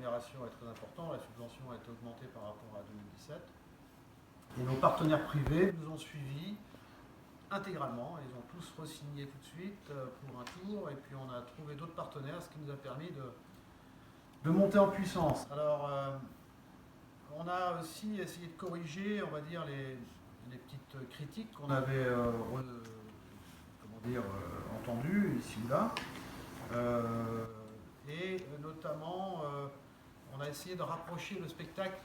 l'exonération est très importante, la subvention a été augmentée par rapport à 2017. Et nos partenaires privés nous ont suivis intégralement, ils ont tous re-signé tout de suite pour un tour, et puis on a trouvé d'autres partenaires, ce qui nous a permis de monter en puissance. Alors, on a aussi essayé de corriger, on va dire, les petites critiques qu'on avait entendues ici ou là. Et notamment, on a essayé de rapprocher le spectacle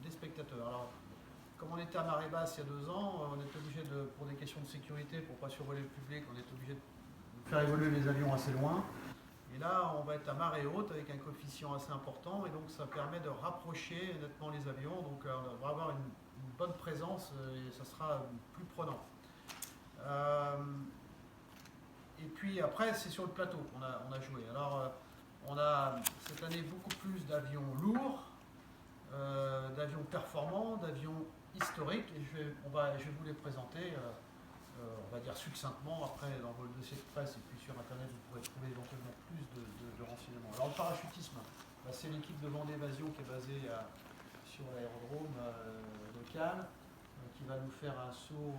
des spectateurs. Alors, comme on était à marée basse il y a 2 ans, on était obligé pour des questions de sécurité, pour ne pas survoler le public, on est obligé de faire évoluer les avions assez loin. Et là, on va être à marée haute avec un coefficient assez important, et donc ça permet de rapprocher nettement les avions. Donc on va avoir une bonne présence et ça sera plus prenant. Et puis après, c'est sur le plateau qu'on a joué. Alors, on a cette année beaucoup plus d'avions lourds, d'avions performants, d'avions historiques, et je vais vous les présenter, on va dire succinctement. Après, dans vos dossiers de presse et puis sur Internet, vous pourrez trouver éventuellement plus de renseignements. Alors, le parachutisme, c'est l'équipe de Vendée Évasion qui est basée sur l'aérodrome local, qui va nous faire un saut,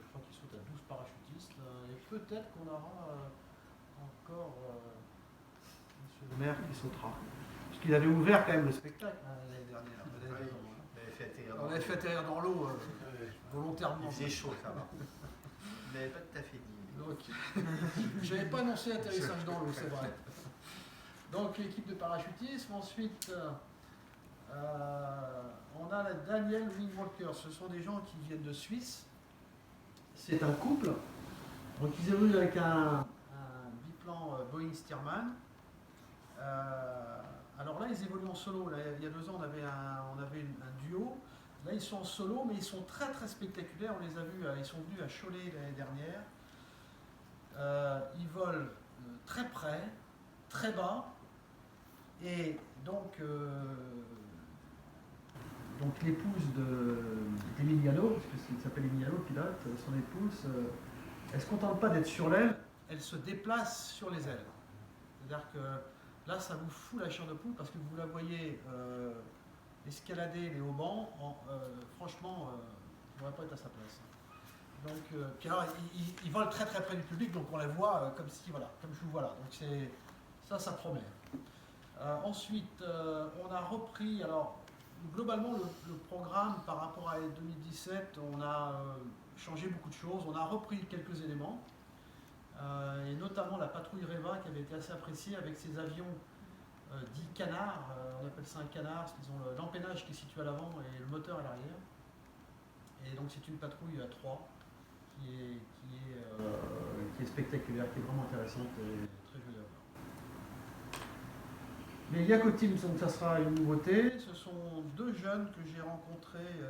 je crois qu'il saute à 12 parachutistes, et peut-être qu'on aura encore monsieur le maire qui sautera. Parce qu'il avait ouvert quand même le spectacle l'année dernière. On avait fait atterrir dans l'eau volontairement. Il faisait chaud, ça va. Mais pas tout à fait dit. Je n'avais pas annoncé atterrissage dans l'eau, c'est vrai. Donc l'équipe de parachutisme. Ensuite, on a la Daniel Wingwalker. Ce sont des gens qui viennent de Suisse. C'est un couple. Donc ils évoluent avec un biplan Boeing Stearman. Alors là, ils évoluent en solo. Là, il y a 2 ans, on avait un duo. Là, ils sont en solo, mais ils sont très très spectaculaires. On les a vus, ils sont venus à Cholet l'année dernière. Ils volent très près, très bas. Et donc l'épouse d'Emiliano, parce qu'il s'appelle Emiliano, le pilote, son épouse, elle ne se contente pas d'être sur l'aile, elle se déplace sur les ailes. C'est-à-dire que là, ça vous fout la chair de poule parce que vous la voyez escalader les haubans. Franchement, je ne pourrais pas être à sa place. Donc, puis alors, ils volent très très près du public, donc on la voit comme je vous vois là. Donc ça promet. Ensuite, on a repris, alors globalement le programme par rapport à 2017, on a changé beaucoup de choses, on a repris quelques éléments. Et notamment la patrouille Reva qui avait été assez appréciée avec ses avions dits canards, on appelle ça un canard parce qu'ils ont l'empennage qui est situé à l'avant et le moteur à l'arrière. Et donc c'est une patrouille à 3 qui est spectaculaire, qui est vraiment intéressante et très jolie à voir. Les Yako Teams, donc ça sera une nouveauté. Ce sont 2 jeunes que j'ai rencontrés,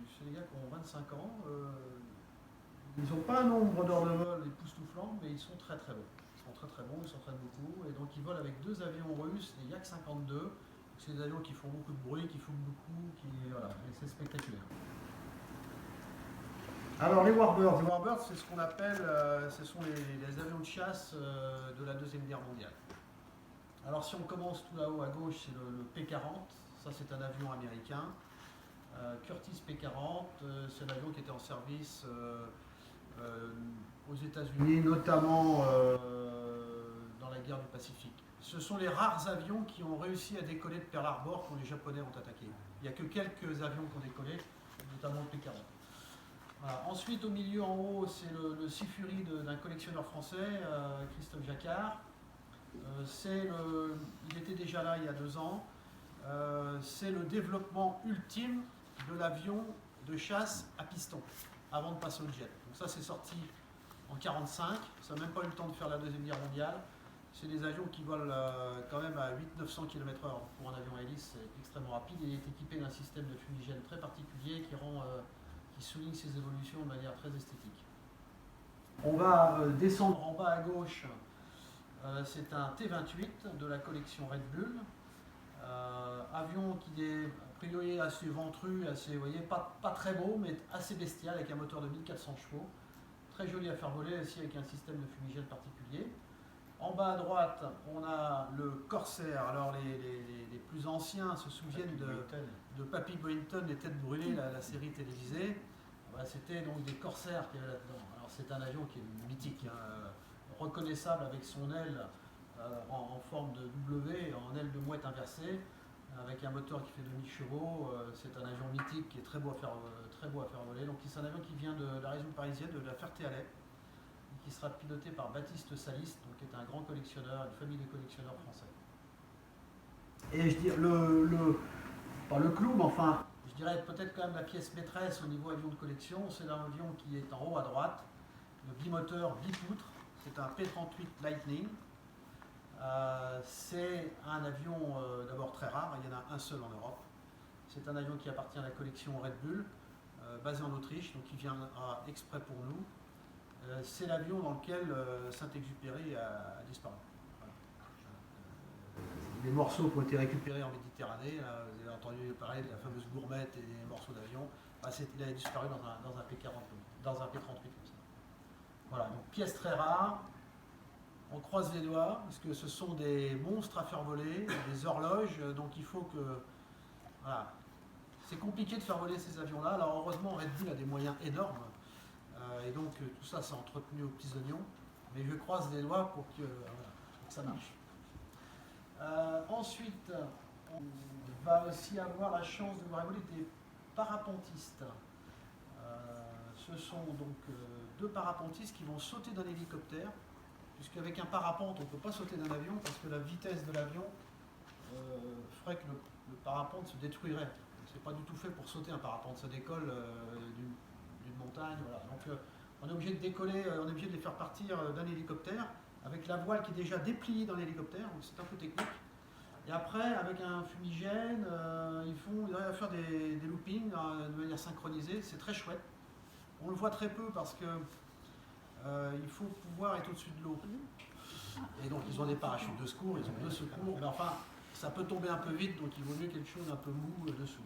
c'est des gars qui ont 25 ans. Ils n'ont pas un nombre d'heures de vol époustouflant, mais ils sont très très bons. Ils sont très très bons, ils s'entraînent beaucoup. Et donc ils volent avec 2 avions russes, les Yak 52. C'est des avions qui font beaucoup de bruit, qui foutent beaucoup, et c'est spectaculaire. Alors les Warbirds, c'est ce qu'on appelle, ce sont les avions de chasse de la Deuxième Guerre mondiale. Alors si on commence tout là-haut à gauche, c'est le P-40, ça c'est un avion américain. Curtiss P-40, c'est un avion qui était en service aux États-Unis, notamment dans la guerre du Pacifique. Ce sont les rares avions qui ont réussi à décoller de Pearl Harbor quand les Japonais ont attaqué. Il n'y a que quelques avions qui ont décollé, notamment le P-40. Voilà. Ensuite, au milieu, en haut, c'est le Sea Fury d'un collectionneur français, Christophe Jacquard. Il était déjà là il y a 2 ans. C'est le développement ultime de l'avion de chasse à piston, avant de passer au jet. Donc ça, c'est sorti en 1945. Ça n'a même pas eu le temps de faire la Deuxième Guerre mondiale. C'est des avions qui volent quand même à 800-900 km/h. Pour un avion à hélice, c'est extrêmement rapide. Il est équipé d'un système de fumigène très particulier qui souligne ses évolutions de manière très esthétique. On va descendre en bas à gauche. C'est un T-28 de la collection Red Bull. Avion qui est a priori assez ventru, assez, vous voyez, pas très beau, mais assez bestial, avec un moteur de 1400 chevaux. Très joli à faire voler, aussi avec un système de fumigène particulier. En bas à droite, on a le Corsair. Alors les plus anciens se souviennent de Papy Boynton, Les Têtes Brûlées, la série télévisée. C'était donc des Corsairs qu'il y avait là-dedans. Alors c'est un avion qui est mythique, hein, reconnaissable avec son aile en forme de W, en aile de mouette inversée, avec un moteur qui fait 2000 chevaux. C'est un avion mythique qui est très beau à faire voler. Donc c'est un avion qui vient de la région parisienne, de la Ferté-Alais, qui sera piloté par Baptiste Salis, donc, qui est un grand collectionneur, une famille de collectionneurs français. Et je dis pas le clou, mais enfin, je dirais peut-être quand même la pièce maîtresse au niveau avion de collection, c'est l'avion qui est en haut à droite, le bimoteur bipoutre, c'est un P-38 Lightning. C'est un avion d'abord très rare, il y en a un seul en Europe. C'est un avion qui appartient à la collection Red Bull, basé en Autriche, donc qui viendra exprès pour nous. C'est l'avion dans lequel Saint-Exupéry a disparu. Voilà. Les morceaux qui ont été récupérés en Méditerranée, vous avez entendu parler de la fameuse gourmette et des morceaux d'avion, il a disparu dans un P-40, dans un P-38 comme ça. Voilà, donc pièce très rare. On croise les doigts, parce que ce sont des monstres à faire voler, des horloges, donc il faut que... Voilà. C'est compliqué de faire voler ces avions-là. Alors heureusement, Red Bull a des moyens énormes, et donc tout ça c'est entretenu aux petits oignons, mais je croise les doigts pour que ça marche. Ensuite, on va aussi avoir la chance de voir évoluer des parapentistes. Ce sont donc deux parapentistes qui vont sauter d'un hélicoptère, puisqu'avec un parapente on ne peut pas sauter d'un avion parce que la vitesse de l'avion ferait que le parapente se détruirait. C'est pas du tout fait pour sauter un parapente, ça décolle d'une montagne. Voilà. Donc on est obligé de décoller, on est obligé de les faire partir d'un hélicoptère avec la voile qui est déjà dépliée dans l'hélicoptère, donc c'est un peu technique. Et après, avec un fumigène, ils arrivent à faire des loopings de manière synchronisée, c'est très chouette. On le voit très peu parce que il faut pouvoir être au-dessus de l'eau. Et donc ils ont des parachutes de secours, ils ont deux secours, mais enfin ça peut tomber un peu vite, donc il vaut mieux quelque chose d'un peu mou dessous.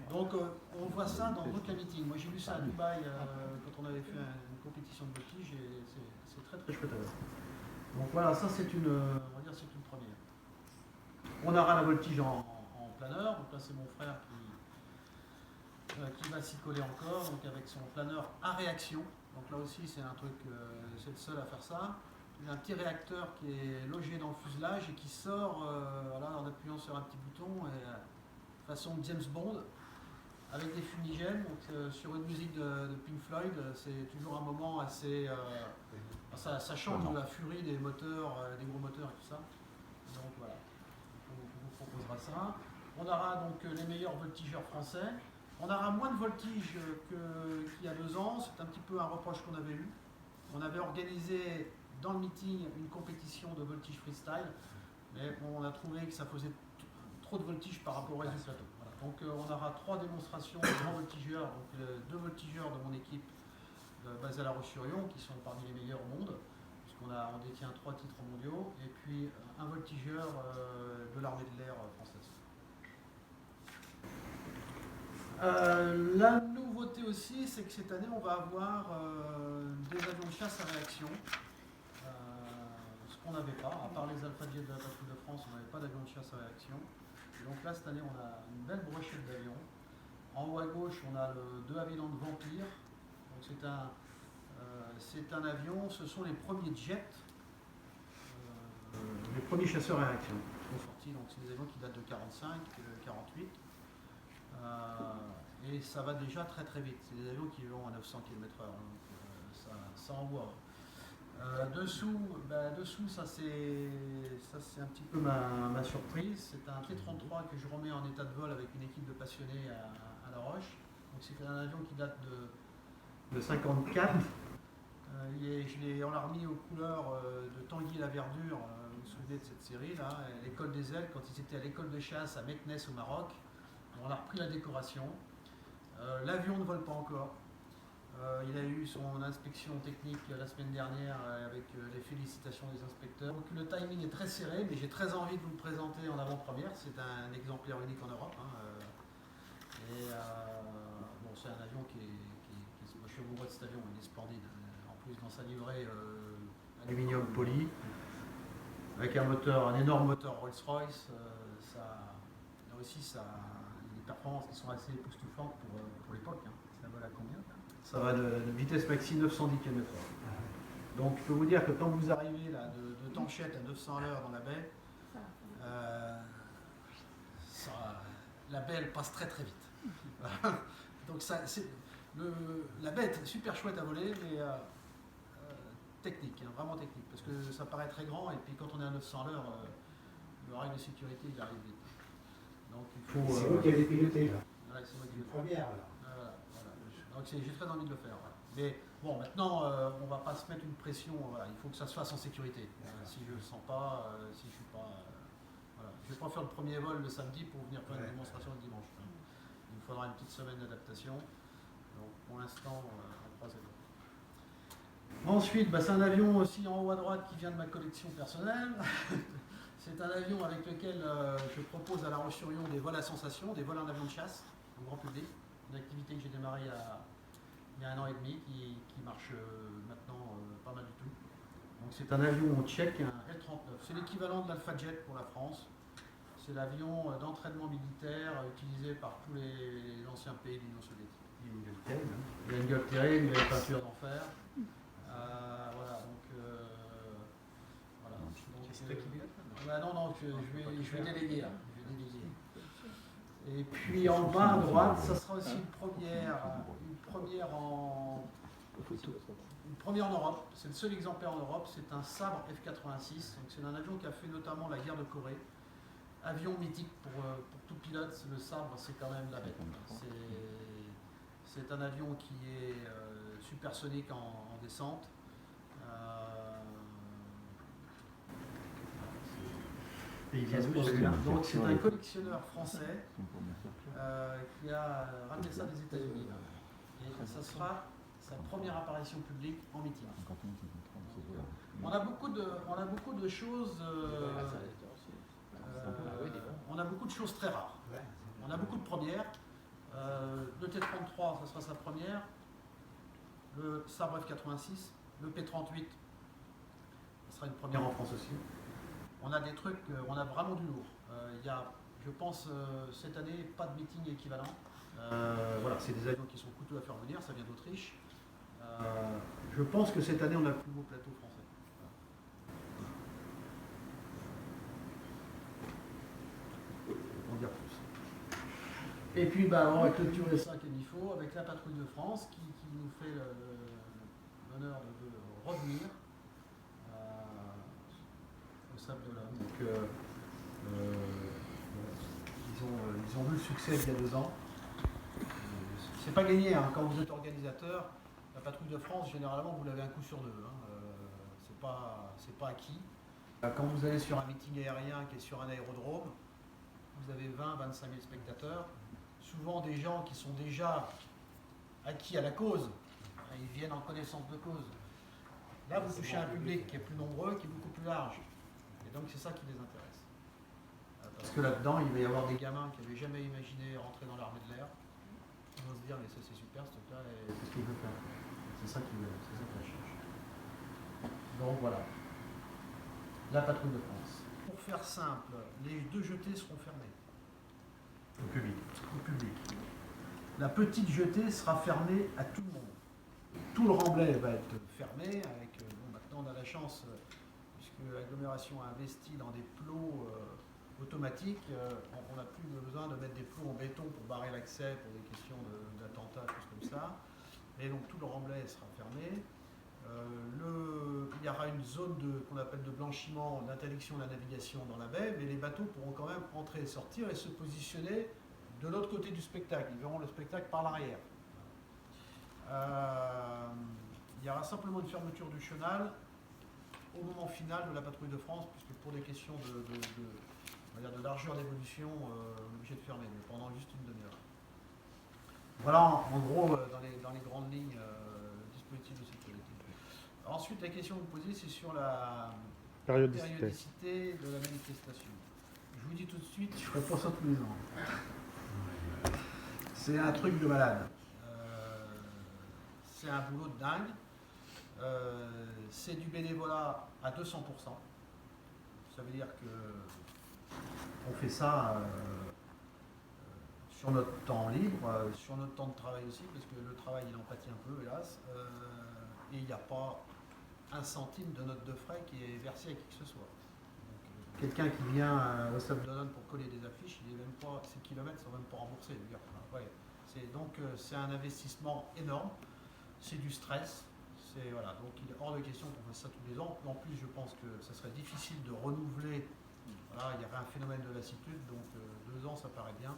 Donc on voit ça dans d'autres meetings. Moi j'ai vu ça à Dubaï quand on avait fait une compétition de voltige et c'est très très chouette à voir. Donc voilà, ça c'est une, on va dire c'est une première. On aura la voltige en planeur, donc là c'est mon frère qui va s'y coller encore, donc avec son planeur à réaction. Donc là aussi c'est un truc, c'est le seul à faire ça. Il y a un petit réacteur qui est logé dans le fuselage et qui sort voilà, en appuyant sur un petit bouton, et, façon James Bond, avec des fumigènes. Donc, sur une musique de Pink Floyd, c'est toujours un moment assez... ça change de la furie des moteurs, des gros moteurs et tout ça. Donc voilà, on vous proposera ça. On aura donc les meilleurs voltigeurs français. On aura moins de voltige qu'il y a 2 ans, c'est un petit peu un reproche qu'on avait eu. On avait organisé dans le meeting une compétition de voltige freestyle, mais on a trouvé que ça faisait trop de voltige par rapport au reste du plateau. Voilà. Donc on aura 3 démonstrations de grands voltigeurs, donc 2 voltigeurs de mon équipe basée à La Roche-sur-Yon, qui sont parmi les meilleurs au monde, puisqu'on détient 3 titres mondiaux, et puis un voltigeur de l'armée de l'air française. La nouveauté aussi, c'est que cette année, on va avoir des avions de chasse à réaction. Ce qu'on n'avait pas, à part les Alpha Jet de la Patrouille de France, on n'avait pas d'avion de chasse à réaction. Et donc là, cette année, on a une belle brochette d'avions. En haut à gauche, on a le 2 Havilland Vampire. Donc c'est un avion, ce sont les premiers jets, les premiers chasseurs à réaction qui sont sortis. Donc c'est des avions qui datent de 45, 48. Et ça va déjà très très vite. C'est des avions qui vont à 900 km/h, donc ça envoie. Dessous, ça c'est un petit peu ma surprise. C'est un T-33 que je remets en état de vol avec une équipe de passionnés à La Roche. Donc c'est un avion qui date de 54. On l'a remis aux couleurs de Tanguy la Verdure. Vous vous souvenez de cette série là, l'école des ailes, quand ils étaient à l'école de chasse à Meknès au Maroc. On a repris la décoration. L'avion ne vole pas encore. Il a eu son inspection technique la semaine dernière avec les félicitations des inspecteurs. Donc le timing est très serré, mais j'ai très envie de vous le présenter en avant-première. C'est un exemplaire unique en Europe. Bon, c'est un avion moi, je suis amoureux de cet avion, il est splendide. En plus, dans sa livrée aluminium poli. avec un énorme moteur Rolls-Royce. Là aussi, ça a des performances qui sont assez époustouflantes pour l'époque. Hein. Ça vole à combien? Ça va de vitesse maxi 910 km/h. Donc je peux vous dire que quand vous arrivez là, de Tanchette à 900 à l'heure dans la baie, la baie elle passe très très vite. Donc la baie est super chouette à voler, mais technique, hein, vraiment technique, parce que ça paraît très grand et puis quand on est à 900 à l'heure, le règle de sécurité il arrive vite. Donc il faut. C'est vous qui avez piloté là. Ouais, c'est moi qui Une le fais. première là. Voilà. Donc j'ai très envie de le faire. Voilà. Mais bon, maintenant, on ne va pas se mettre une pression. Voilà. Il faut que ça se fasse en sécurité. Si je ne le sens pas, si je suis pas. Voilà. Je ne vais pas faire le premier vol le samedi pour venir faire une démonstration le dimanche. Hein. Il me faudra une petite semaine d'adaptation. Donc pour l'instant, on croise les doigts. Ensuite, c'est un avion aussi en haut à droite qui vient de ma collection personnelle. C'est un avion avec lequel je propose à La Roche-sur-Yon des vols à sensation, des vols en avion de chasse au grand public. Une activité que j'ai démarrée il y a 1 an et demi qui marche maintenant pas mal du tout. Donc c'est un avion tchèque, un L-39. C'est l'équivalent de l'Alpha Jet pour la France. C'est l'avion d'entraînement militaire utilisé par tous les anciens pays de l'Union soviétique. Il a une gueule terrible, il a une peinture d'enfer. Voilà, donc voilà. C'est toi qui pilotes? Non, je vais déléguer là. Et puis en bas à droite, ça sera aussi une première en Europe. C'est le seul exemplaire en Europe. C'est un Sabre F-86. Donc c'est un avion qui a fait notamment la guerre de Corée. Avion mythique pour tout pilote. Le Sabre, c'est quand même la bête. C'est un avion qui est supersonique en descente. Donc c'est un collectionneur français qui a ramené ça des États-Unis. Et ça sera sa première apparition publique en meeting. On a beaucoup de choses. On a beaucoup de choses très rares. On a beaucoup de premières. Le T-33, ça sera sa première. Le Sabre F-86, le P-38, ça sera une première en France aussi. On a des trucs, on a vraiment du lourd. Il y a, je pense, cette année, pas de meeting équivalent. Voilà, c'est des avions qui sont coûteux à faire venir, ça vient d'Autriche. Je pense que cette année, on a le plus beau plateau français. On va dire plus. Et puis, on va clôturer ça comme il faut avec la patrouille de France qui nous fait l'honneur de revenir au Sable d'Olonne. Donc, ils ont vu le succès il y a 2 ans. C'est pas gagné, hein. Quand vous êtes organisateur, la patrouille de France, généralement, vous l'avez un coup sur 2. Hein. C'est pas acquis. Quand vous allez sur un meeting aérien qui est sur un aérodrome, vous avez 20-25 000 spectateurs, souvent des gens qui sont déjà acquis à la cause, ils viennent en connaissance de cause. Là, vous touchez un public qui est plus nombreux, qui est beaucoup plus large. Et donc, c'est ça qui les intéresse. Parce que là-dedans, il va y avoir des gamins qui n'avaient jamais imaginé rentrer dans l'armée de l'air. Ils vont se dire, mais ça c'est super ce truc-là, et c'est ce qu'il veut faire. C'est ça qu'il cherche. Donc voilà. La patrouille de France. Pour faire simple, les 2 jetées seront fermées. Au public. La petite jetée sera fermée à tout le monde. Tout le remblai va être fermé. Maintenant, on a la chance, puisque l'agglomération a investi dans des plots automatiques, on n'a plus besoin de mettre des plots en béton pour barrer l'accès pour des questions d'attentats, choses comme ça. Et donc tout le remblai sera fermé. Il y aura une zone qu'on appelle de blanchiment, d'interdiction de la navigation dans la baie, mais les bateaux pourront quand même entrer et sortir et se positionner de l'autre côté du spectacle. Ils verront le spectacle par l'arrière. Il y aura simplement une fermeture du chenal au moment final de la patrouille de France, puisque pour des questions de largeur d'évolution, on est obligé de fermer, mais pendant juste une demi-heure. Voilà en gros dans les grandes lignes le dispositif de sécurité. Ensuite, la question que vous posez, c'est sur la périodicité de la manifestation. Je vous dis tout de suite, je ferai pas ça tous les ans. C'est un truc de malade. C'est un boulot de dingue. C'est du bénévolat à 200%. Ça veut dire que on fait ça sur notre temps libre, sur notre temps de travail aussi, parce que le travail il en pâtit un peu, hélas, et il n'y a pas un centime de note de frais qui est versé à qui que ce soit. Quelqu'un qui vient au Sable d'Olonne pour coller des affiches, il est même pas, ces kilomètres ne sont même pas remboursés. C'est un investissement énorme, c'est du stress, voilà, donc il est hors de question qu'on fasse ça tous les ans. En plus, je pense que ça serait difficile de renouveler. Voilà, il y aurait un phénomène de lassitude, donc 2 ans, ça paraît bien.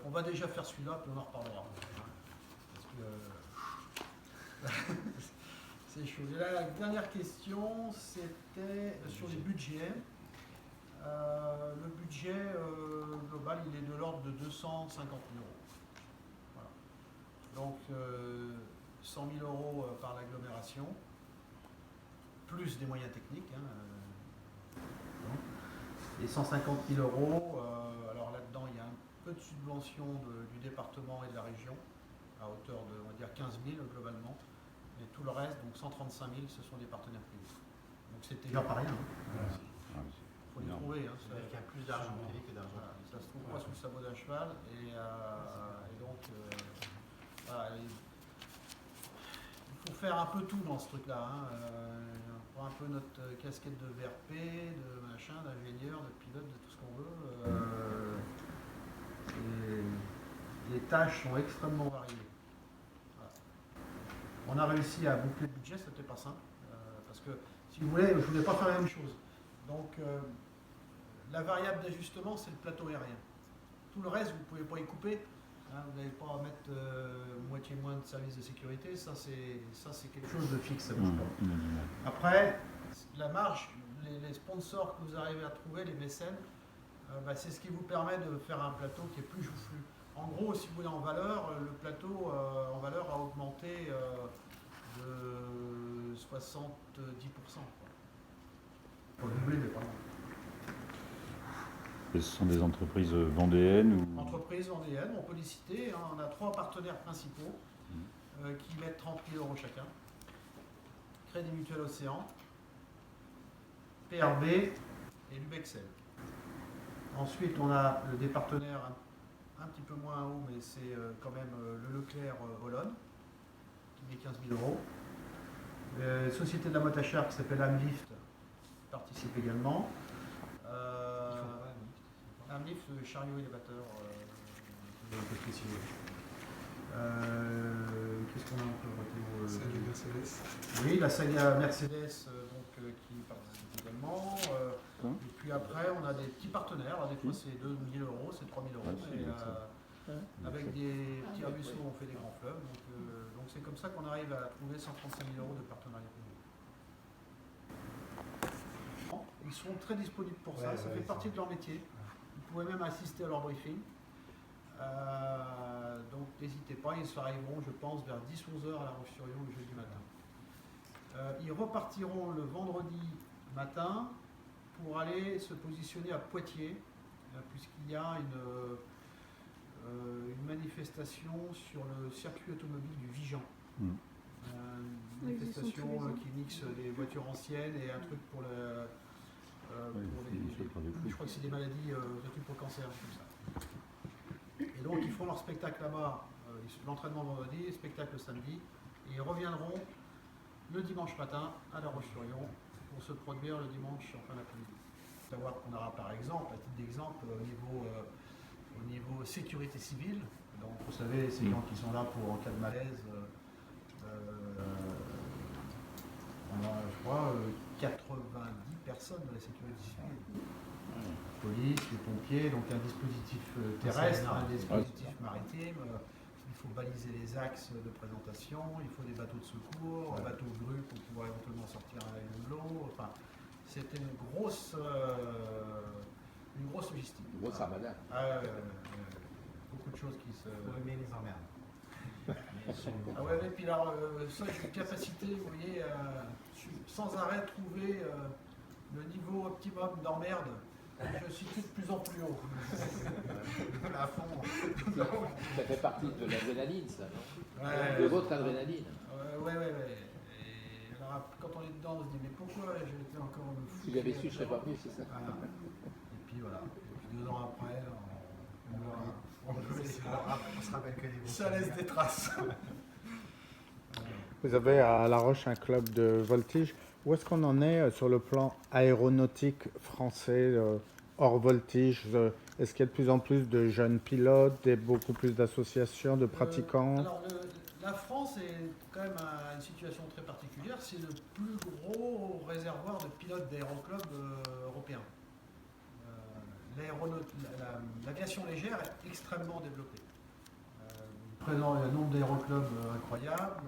On va déjà faire celui-là, puis on en reparlera. Parce que c'est chaud. Et là, la dernière question, c'était sur les budgets. Le budget global, il est de l'ordre de 250 000 euros. Voilà. Donc, 100 000 euros par l'agglomération, plus des moyens techniques. Et 150 000 euros, alors là-dedans, il y a un peu de subvention du département et de la région, à hauteur de, on va dire, 15 000 globalement. Et tout le reste, donc 135 000, ce sont des partenaires privés. Donc c'est déjà pas rien. Il faut les trouver. Il y a plus d'argent privé que d'argent public. Ça se trouve pas sous le sabot d'un cheval. Et donc, voilà, il faut faire un peu tout dans ce truc-là. On prend un peu notre casquette de VRP, de machin, d'ingénieur, de pilote, de tout ce qu'on veut. Les tâches sont extrêmement variées. On a réussi à boucler le budget, c'était pas simple, parce que, si vous voulez, je ne voulais pas faire la même chose. Donc, la variable d'ajustement, c'est le plateau aérien. Tout le reste, vous ne pouvez pas y couper. Vous n'allez pas mettre moitié moins de services de sécurité. Ça, c'est quelque chose de fixe. Ça bouge pas. Après, la marge, les sponsors que vous arrivez à trouver, les mécènes, c'est ce qui vous permet de faire un plateau qui est plus joufflu. En gros, si vous voulez, en valeur, le plateau en valeur a augmenté de 70%. Pour doubler, mais pas loin. Ce sont des entreprises vendéennes ou... Entreprises vendéennes, on peut les citer. On a 3 partenaires principaux qui mettent 30 000 euros chacun. Crédit Mutuel Océan, PRB et Lubexel. Ensuite, on a des partenaires un petit peu moins haut, mais c'est quand même le Leclerc Olonne, qui met 15 000 euros. Société de la Motachar qui s'appelle Amlift participe également. Amlift, le chariot élévateur, qu'est-ce qu'on a encore Saga Mercedes. Oui, la saga Mercedes qui participe également. Et puis après, on a des petits partenaires. Alors, des fois, c'est 2 000 euros, c'est 3 000 euros. Avec des petits arbusseaux, on fait des grands fleuves. Donc c'est comme ça qu'on arrive à trouver 135 000 euros de partenariat public. Ils sont très disponibles pour ça. Ça fait partie de leur métier. Vous pouvez même assister à leur briefing. Donc n'hésitez pas, ils arriveront, je pense, vers 10-11 heures à La Roche-sur-Yon le jeudi matin. Ils repartiront le vendredi matin pour aller se positionner à Poitiers, puisqu'il y a une manifestation sur le circuit automobile du Vigan. Une manifestation qui mixe des voitures anciennes et un truc pour le... je crois que c'est des maladies, des trucs pour le cancer, comme ça. Et donc ils feront leur spectacle là-bas, l'entraînement vendredi, spectacle le samedi, et ils reviendront le dimanche matin à La Roche-sur-Yon pour se produire le dimanche en fin d'après-midi. Savoir qu'on aura par exemple, à titre d'exemple, au niveau sécurité civile, donc vous savez, ces gens qui sont là pour en cas de malaise, on a, je crois, 90 personnes de la sécurité civile. Police, les pompiers, donc un dispositif terrestre, un dispositif maritime. Il faut baliser les axes de présentation, il faut des bateaux de secours, un bateau de grue pour pouvoir éventuellement sortir avec de l'eau. Enfin, c'était une grosse logistique. Une grosse armada. Beaucoup de choses qui se... Vous aimez les emmerdes. Ah ouais, et puis alors, ça, j'ai une capacité, vous voyez, sans arrêt trouver le niveau optimum d'emmerde. Je situe de plus en plus haut. À fond. Ça fait partie de l'adrénaline, ça, non? De votre adrénaline. Ouais. Et alors, quand on est dedans, on se dit, mais pourquoi j'ai été encore Si j'avais su, je ne serais pas venu, c'est ça. Voilà. Et puis voilà. Et puis 2 ans après, On se rappelle que des bons ça laisse souvenirs. des traces. Vous avez à La Roche un club de voltige. Où est-ce qu'on en est sur le plan aéronautique français, hors voltige? Est-ce qu'il y a de plus en plus de jeunes pilotes, beaucoup plus d'associations, de pratiquants? Alors, la France est quand même à une situation très particulière. C'est le plus gros réservoir de pilotes d'aéroclubs européens. L'aviation légère est extrêmement développée. Présent, il y a un nombre d'aéroclubs incroyable,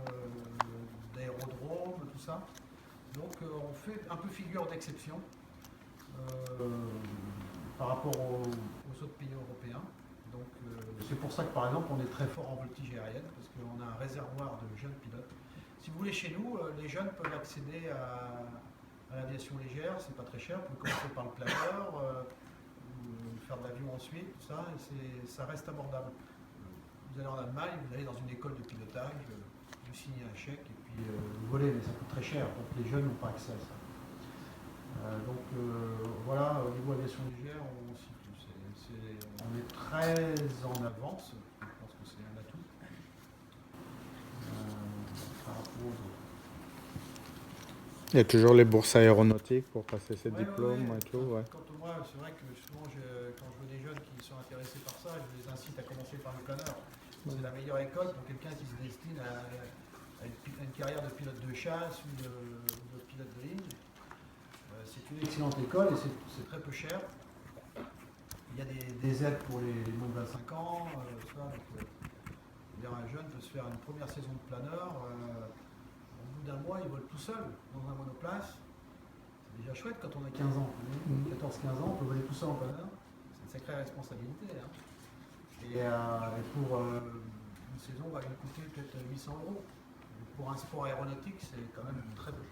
d'aérodromes, tout ça. Donc on fait un peu figure d'exception par rapport aux autres pays européens. Donc c'est pour ça que par exemple on est très fort en voltige aérienne, parce qu'on a un réservoir de jeunes pilotes. Si vous voulez, chez nous, les jeunes peuvent accéder à l'aviation légère, c'est pas très cher, vous pouvez commencer par le planeur, faire de l'avion ensuite, tout ça, et ça reste abordable. Vous allez en Allemagne, vous allez dans une école de pilotage, vous signez un chèque et puis vous volez, mais ça coûte très cher, donc les jeunes n'ont pas accès à ça. Voilà, au niveau aviation légère, on est très en avance, je pense que c'est un atout par rapport aux autres. Il y a toujours les bourses aéronautiques pour passer ses diplômes ouais. et tout. Ouais. Moi, c'est vrai que souvent, quand je vois des jeunes qui sont intéressés par ça, je les incite à commencer par le planeur. C'est la meilleure école pour quelqu'un qui se destine à une carrière de pilote de chasse ou de pilote de ligne. C'est une excellente école et c'est très peu cher. Il y a des aides pour les moins de 25 ans. Un jeune peut se faire une première saison de planeur. Au bout d'un mois, il vole tout seul dans un monoplace. C'est déjà chouette quand on a 15 ans. 14-15 ans, on peut voler tout seul en planeur. C'est une sacrée responsabilité. Hein. Et pour une saison, va lui coûter peut-être 800 €. Pour un sport aéronautique, c'est quand même très peu.